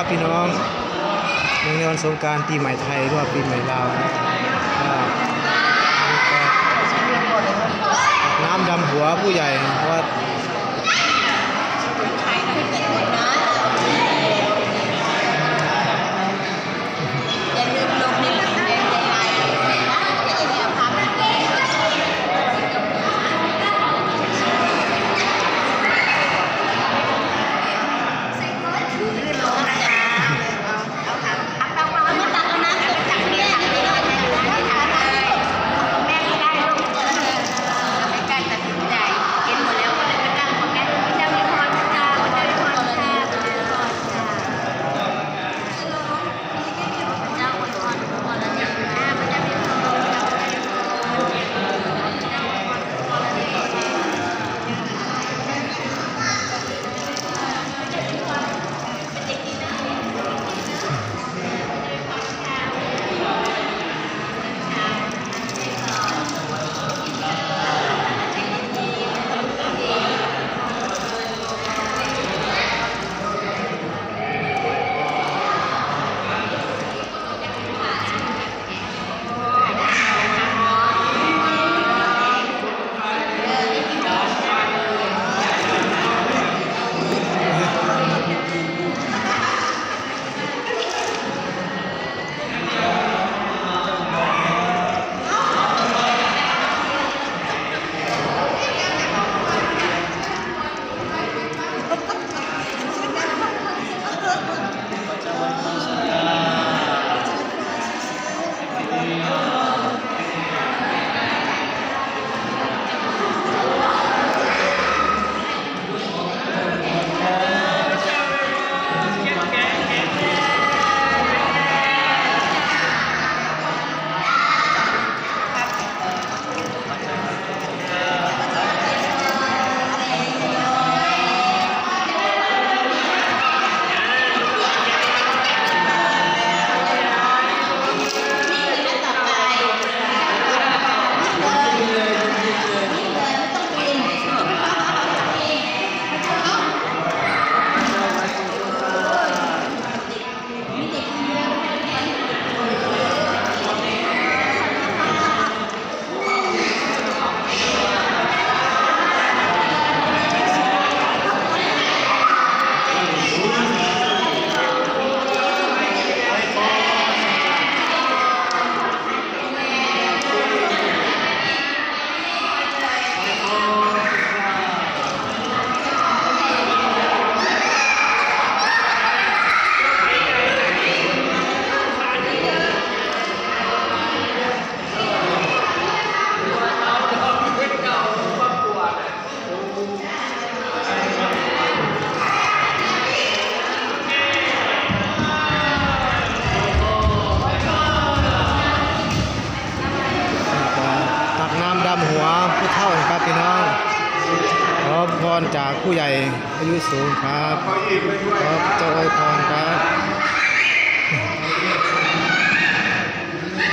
ครับพี่น้องในวันสงกรานต์ปีใหม่ไทยหรือว่าปีใหม่ลาวน้ำดำหัวผู้ใหญ่เพราะว่าหัวผู้เฒ่านะครับพี่น้องขอพรจากผู้ใหญ่อายุสูงครับขอเจ้าอวยพรครับ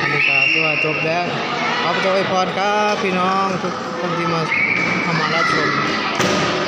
อันนี้ก็คือว่าจบแล้วขอเจ้าอวยพรครับพี่น้องทุกคนที่มาเข้ามารับชม